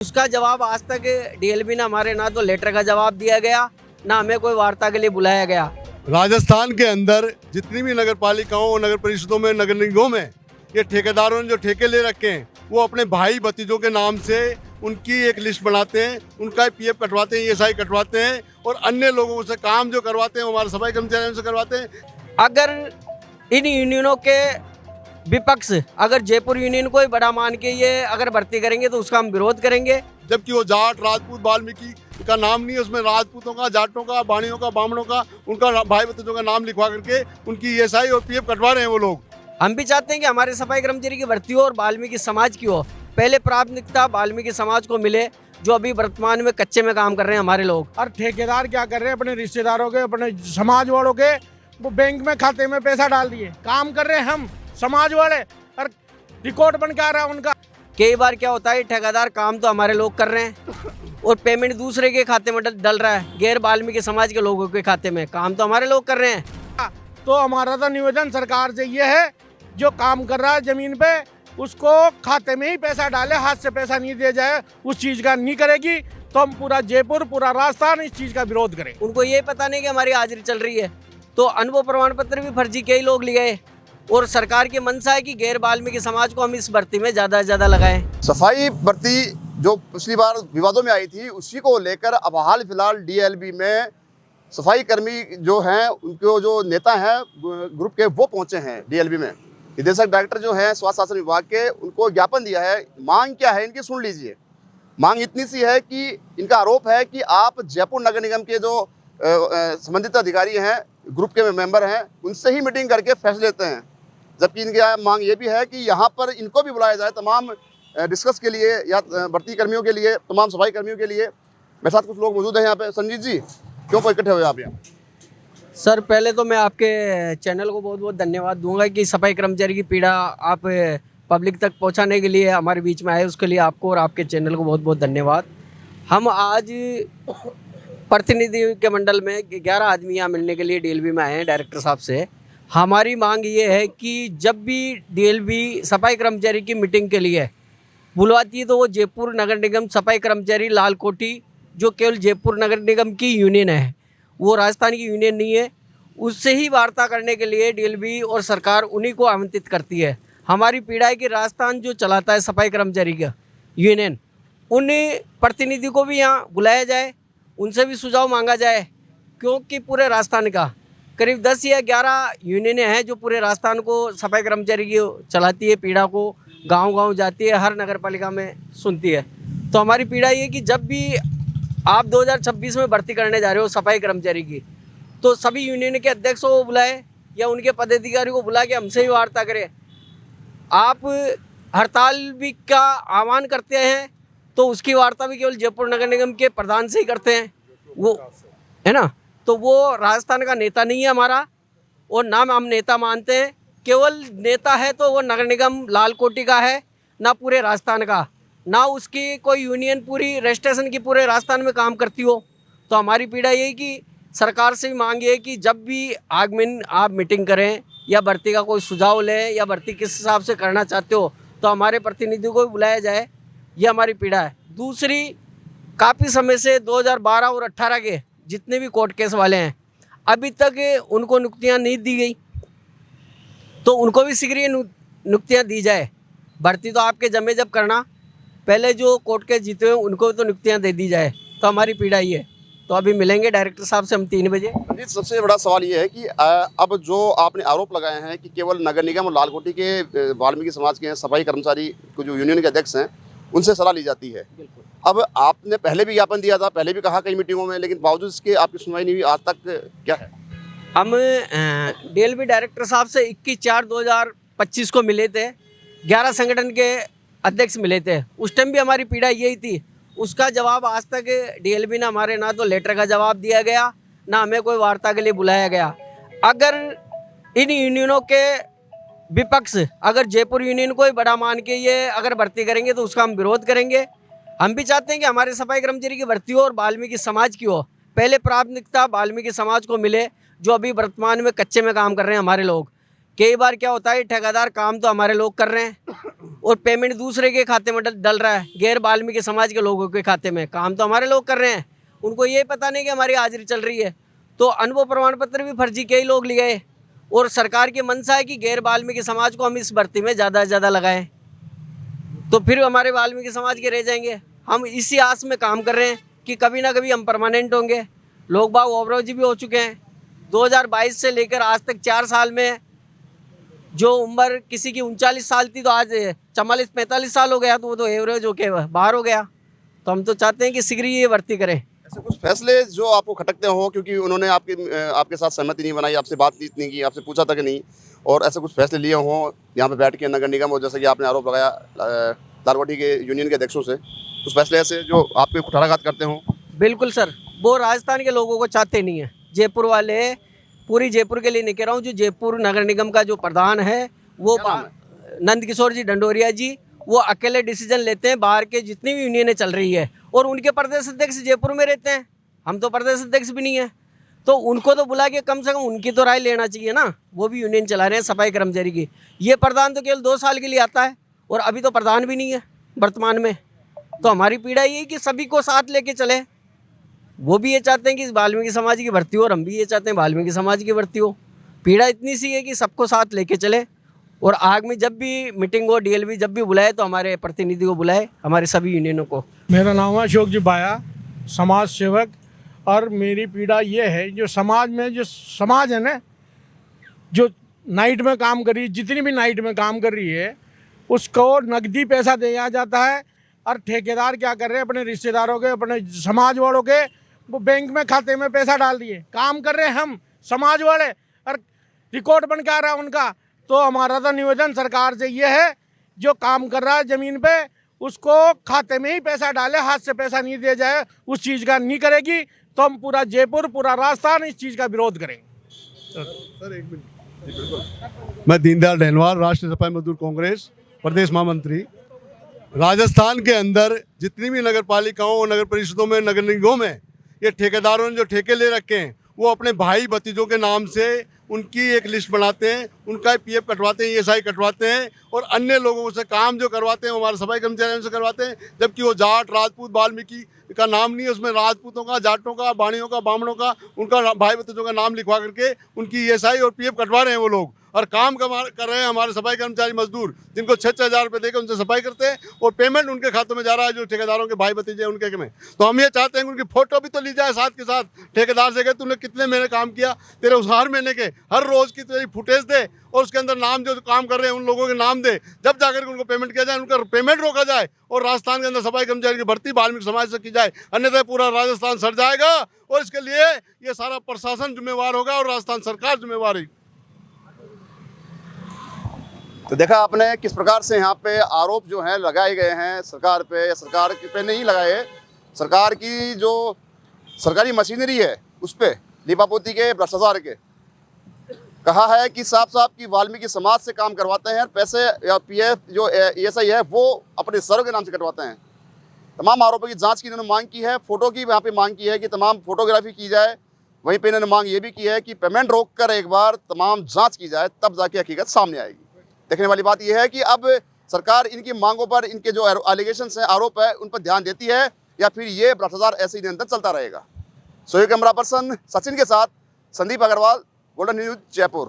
उसका जवाब आज तक डीएलबी ने हमारे ना तो लेटर का जवाब दिया गया, ना हमें कोई वार्ता के लिए बुलाया गया। राजस्थान के अंदर जितनी भी नगर पालिकाओं और नगर परिषदों में, नगर निगमों में ये ठेकेदारों ने जो ठेके ले रखे हैं, वो अपने भाई भतीजों के नाम से उनकी एक लिस्ट बनाते हैं, उनका पीएफ कटवाते हैं, ईएसआई कटवाते हैं और अन्य लोगों से काम जो करवाते हैं वो हमारे सफाई कर्मचारियों से करवाते हैं। अगर इन यूनियनों के विपक्ष अगर जयपुर यूनियन को ही बड़ा मान के ये अगर भर्ती करेंगे तो उसका हम विरोध करेंगे। जबकि वो जाट, राजपूत, वाल्मीकि का नाम नहीं है उसमें, राजपूतों का, जाटों का, बाणियों का, बामणों का, उनका भाई भतीजों का नाम लिखवा करके उनकी ईएसआई और पीएफ कटवा रहे हैं वो लोग। हम भी चाहते हैं कि हमारे सफाई कर्मचारी की भर्ती हो और वाल्मीकि समाज की हो। पहले प्राथमिकता वाल्मीकि समाज को मिले, जो अभी वर्तमान में कच्चे में काम कर रहे हैं हमारे लोग। और ठेकेदार क्या कर रहे हैं, अपने रिश्तेदारों के, अपने समाज वालों के वो बैंक में खाते में पैसा डाल दिए, काम कर रहे हैं हम समाज वाले और रिकॉर्ड बन के आ रहा है उनका। कई बार क्या होता है, ठेकेदार काम तो हमारे लोग कर रहे हैं और पेमेंट दूसरे के खाते में डल रहा है, गैर वाल्मीकि समाज के लोगों के खाते में। काम तो हमारे लोग कर रहे हैं। तो हमारा तो निवेदन सरकार से ये है, जो काम कर रहा है जमीन पे उसको खाते में ही पैसा डाले, हाथ से पैसा नहीं दिया जाए। उस चीज का नहीं करेगी तो हम पूरा जयपुर, पूरा राजस्थान इस चीज का विरोध करें। उनको ये पता नहीं कि हमारी हाजिरी चल रही है, तो अनुभव प्रमाण पत्र भी फर्जी कई लोग ले गए और सरकार की मंशा है कि गैर वाल्मीकि समाज को हम इस भर्ती में ज्यादा से ज्यादा लगाएं। सफाई भर्ती जो पिछली बार विवादों में आई थी, उसी को लेकर अब हाल फिलहाल डीएलबी में सफाई कर्मी जो हैं, उनके जो नेता हैं ग्रुप के, वो पहुंचे हैं डीएलबी में। निदेशक डायरेक्टर जो है स्वास्थ्य शासन विभाग के, उनको ज्ञापन दिया है। मांग क्या है इनकी, सुन लीजिए। मांग इतनी सी है कि इनका आरोप है कि आप जयपुर नगर निगम के जो संबंधित अधिकारी हैं, ग्रुप के मेंबर हैं, उनसे ही मीटिंग करके फैसले लेते हैं। जबकि इनकी मांग ये भी है कि यहाँ पर इनको भी बुलाया जाए तमाम डिस्कस के लिए, या भर्ती कर्मियों के लिए, तमाम सफाई कर्मियों के लिए। मेरे साथ कुछ लोग मौजूद हैं यहाँ पे। संजीत जी, क्यों इकट्ठे हुए आप यहाँ? सर, पहले तो मैं आपके चैनल को बहुत बहुत धन्यवाद दूंगा कि सफाई कर्मचारी की पीड़ा आप पब्लिक तक पहुंचाने के लिए हमारे बीच में आए, उसके लिए आपको और आपके चैनल को बहुत बहुत धन्यवाद। हम आज प्रतिनिधि के मंडल में 11 आदमी यहाँ मिलने के लिए डीएलबी में आए हैं डायरेक्टर साहब से। हमारी मांग ये है कि जब भी डीएलबी सफाई कर्मचारी की मीटिंग के लिए बुलवाती है तो वो जयपुर नगर निगम सफाई कर्मचारी लाल कोठी, जो केवल जयपुर नगर निगम की यूनियन है, वो राजस्थान की यूनियन नहीं है, उससे ही वार्ता करने के लिए डीएलबी और सरकार उन्हीं को आमंत्रित करती है। हमारी पीड़ा है कि राजस्थान जो चलाता है सफाई कर्मचारी का यूनियन, उन प्रतिनिधि को भी यहाँ बुलाया जाए, उनसे भी सुझाव मांगा जाए, क्योंकि पूरे राजस्थान का करीब 10 या 11 यूनियनें हैं जो पूरे राजस्थान को सफाई कर्मचारी की चलाती है, पीड़ा को गांव-गांव जाती है, हर नगर पालिका में सुनती है। तो हमारी पीड़ा ये कि जब भी आप 2026 में भर्ती करने जा रहे हो सफाई कर्मचारी की, तो सभी यूनियन के अध्यक्षों को बुलाए या उनके पदाधिकारी को बुला के हमसे ही वार्ता करें। आप हड़ताल भी का आह्वान करते हैं तो उसकी वार्ता भी केवल जयपुर नगर निगम के प्रधान से ही करते हैं, वो है ना। तो वो राजस्थान का नेता नहीं है हमारा, और ना हम नेता मानते हैं। केवल नेता है तो वो नगर निगम लाल कोठी का है, ना पूरे राजस्थान का, ना उसकी कोई यूनियन पूरी रजिस्ट्रेशन की पूरे राजस्थान में काम करती हो। तो हमारी पीड़ा यही कि सरकार से भी मांग है कि जब भी आगमन आप मीटिंग करें या भर्ती का कोई सुझाव लें या भर्ती किस हिसाब से करना चाहते हो तो हमारे प्रतिनिधियों को भी बुलाया जाए। ये हमारी पीड़ा है। दूसरी, काफ़ी समय से 2012 और 18 के जितने भी कोर्ट केस वाले हैं, अभी तक उनको नियुक्तियाँ नहीं दी गई, तो उनको भी शीघ्र नियुक्तियाँ दी जाए। भर्ती तो आपके जमे जब करना, पहले जो कोर्ट केस जीते हुए उनको तो नियुक्तियाँ दे दी जाए। तो हमारी पीड़ा ये है। तो अभी मिलेंगे डायरेक्टर साहब से हम 3 बजे। जी, सबसे बड़ा सवाल ये है कि अब जो आपने आरोप लगाए हैं कि केवल नगर निगम और लालकोठी के वाल्मीकि समाज के सफाई कर्मचारी को जो यूनियन के अध्यक्ष हैं, उनसे सलाह ली जाती है। अब आपने पहले भी ज्ञापन दिया था, पहले भी कहा कई मीटिंगों में, लेकिन बावजूद इसके आपकी सुनवाई नहीं हुई आज तक, क्या है? हम डीएलबी डायरेक्टर साहब से 21/4/2025 को मिले थे, 11 संगठन के अध्यक्ष मिले थे। उस टाइम भी हमारी पीड़ा यही थी। उसका जवाब आज तक डीएलबी ने हमारे ना तो लेटर का जवाब दिया गया, ना हमें कोई वार्ता के लिए बुलाया गया। अगर इन यूनियनों के विपक्ष अगर जयपुर यूनियन को ही बड़ा मान के ये अगर भर्ती करेंगे तो उसका हम विरोध करेंगे। हम भी चाहते हैं कि हमारे सफाई कर्मचारी की भर्ती हो और वाल्मीकि समाज की हो। पहले प्राथमिकता वाल्मीकि समाज को मिले, जो अभी वर्तमान में कच्चे में काम कर रहे हैं हमारे लोग। कई बार क्या होता है, ठेकेदार काम तो हमारे लोग कर रहे हैं और पेमेंट दूसरे के खाते में डल रहा है, गैर वाल्मीकि समाज के लोगों के खाते में। काम तो हमारे लोग कर रहे हैं, उनको ये पता नहीं कि हमारी हाजिरी चल रही है। तो अनुभव प्रमाण पत्र भी फर्जी कई लोग ले गए और सरकार की मंशा है कि गैर वाल्मीकि समाज को हम इस भर्ती में ज़्यादा से ज़्यादा लगाएं, तो फिर हमारे वाल्मीकि समाज के रह जाएंगे। हम इसी आस में काम कर रहे हैं कि कभी ना कभी हम परमानेंट होंगे। लोग बाग ओवरऑल भी हो चुके हैं। 2022 से लेकर आज तक 4 साल में जो उम्र किसी की 39 साल थी तो आज 44-45 साल हो गया, तो वो तो एवरेज होके बाहर हो गया। तो हम तो चाहते हैं कि शीघ्र ही ये भर्ती करें। ऐसे कुछ फैसले जो आपको खटकते हो, क्योंकि उन्होंने आपके साथ सहमति नहीं बनाई, आपसे बातचीत नहीं की, आपसे पूछा तक नहीं, और ऐसे कुछ फैसले लिए हों यहाँ पे बैठ के नगर निगम, और जैसे कि आपने आरोप लगाया लालवाटी के यूनियन के अध्यक्षों से, कुछ फैसले ऐसे जो आपके कुठाराघात करते हों? बिल्कुल सर, वो राजस्थान के लोगों को चाहते नहीं है। जयपुर वाले, पूरी जयपुर के लिए नहीं कह रहा हूँ, जो जयपुर नगर निगम का जो प्रधान है वो नंद किशोर जी डंडोरिया जी, वो अकेले डिसीजन लेते हैं। बाहर के जितनी भी यूनियनें चल रही है, और उनके प्रदेश अध्यक्ष जयपुर में रहते हैं, हम तो प्रदेश अध्यक्ष भी नहीं है, तो उनको तो बुला के कम से कम उनकी तो राय लेना चाहिए ना। वो भी यूनियन चला रहे हैं सफाई कर्मचारी की। ये प्रधान तो केवल 2 साल के लिए आता है और अभी तो प्रधान भी नहीं है वर्तमान में। तो हमारी पीड़ा ये है कि सभी को साथ लेके चले। वो भी ये चाहते हैं कि वाल्मीकि समाज की भर्ती हो और हम भी ये चाहते हैं वाल्मीकि समाज की भर्ती हो। पीड़ा इतनी सी है कि सबको साथ लेके चले, और आग में जब भी मीटिंग हो, डीएलबी जब भी बुलाए तो हमारे प्रतिनिधि को बुलाए, हमारे सभी यूनियनों को। मेरा नाम है अशोक जी बाया, समाज सेवक। और मेरी पीड़ा ये है, जो समाज में जो समाज है ना, जो नाइट में काम कर रही है, जितनी भी नाइट में काम कर रही है, उसको नकदी पैसा दिया जाता है। और ठेकेदार क्या कर रहे हैं, अपने रिश्तेदारों के, अपने समाज वालों के वो बैंक में खाते में पैसा डाल दिए। काम कर रहे हैं हम समाज वाले, और रिकॉर्ड बन के आ रहा है उनका। तो हमारा तो निवेदन सरकार से ये है, जो काम कर रहा है ज़मीन पे, उसको खाते में ही पैसा डाले, हाथ से पैसा नहीं दिया जाए। उस चीज़ का नहीं करेगी तो हम पूरा जयपुर, पूरा राजस्थान इस चीज़ का विरोध करेंगे। सर एक मिनट। जी बिल्कुल। मैं दीनदयाल डहनवाल, राष्ट्रीय सफाई मजदूर कांग्रेस प्रदेश महामंत्री। राजस्थान के अंदर जितनी भी नगर पालिकाओं और नगर परिषदों में, नगर निगमों में ये ठेकेदारों ने जो ठेके ले रखे हैं, वो अपने भाई भतीजों के नाम से उनकी एक लिस्ट बनाते हैं, उनका पीएफ कटवाते हैं, ईएसआई कटवाते हैं, और अन्य लोगों से काम जो करवाते हैं वो हमारे सफाई कर्मचारियों से करवाते हैं। जबकि वो जाट, राजपूत, वाल्मीकि का नाम नहीं है उसमें, राजपूतों का, जाटों का, बाणियों का, बामणों का, उनका भाई भतीजों का नाम लिखवा करके उनकी ईएसआई और पीएफ कटवा रहे हैं वो लोग। और काम कर रहे हैं हमारे सफाई कर्मचारी मजदूर, जिनको 6-6 हज़ार रुपये देकर उनसे सफाई करते हैं, और पेमेंट उनके खातों में जा रहा है, जो ठेकेदारों के भाई भतीजे उनके में। तो हम ये चाहते हैं कि उनकी फोटो भी तो ली जाए साथ के साथ ठेकेदार से, कि तूने कितने महीने काम किया, तेरे उस हर महीने के हर रोज़ की तेरी फुटेज दे, और उसके अंदर नाम जो काम कर रहे हैं उन लोगों के नाम दे, जब जाकर उनको पेमेंट किया जाए, उनका पेमेंट रोका जाए, और राजस्थान के अंदर सफाई कर्मचारी की भर्ती वाल्मीकि समाज से की जाए। अन्यथा पूरा राजस्थान सड़ जाएगा, और इसके लिए ये सारा प्रशासन जिम्मेवार होगा और राजस्थान सरकार जिम्मेवार है। तो देखा आपने किस प्रकार से यहाँ पे आरोप जो हैं लगाए गए हैं सरकार पे, या सरकार पे नहीं लगाए, सरकार की जो सरकारी मशीनरी है उस पर लीपापोती के, भ्रष्टाचार के। कहा है कि साफ साफ कि वाल्मीकि समाज से काम करवाते हैं, पैसे या पीएफ जो ईएसआई है वो अपने सरों के नाम से कटवाते हैं। तमाम आरोपों की जांच की इन्होंने मांग की है, फ़ोटो की यहाँ पे मांग की है कि तमाम फोटोग्राफी की जाए। वहीं पे इन्होंने मांग ये भी की है कि पेमेंट रोक कर एक बार तमाम जाँच की जाए, तब जाके हकीकत सामने आएगी। देखने वाली बात यह है कि अब सरकार इनकी मांगों पर, इनके जो एलिगेशंस हैं, आरोप है, उन पर ध्यान देती है, या फिर ये भ्रष्टाचार ऐसे ही निरंतर चलता रहेगा। सोए कैमरा पर्सन सचिन के साथ संदीप अग्रवाल, गोल्डन न्यूज़, जयपुर।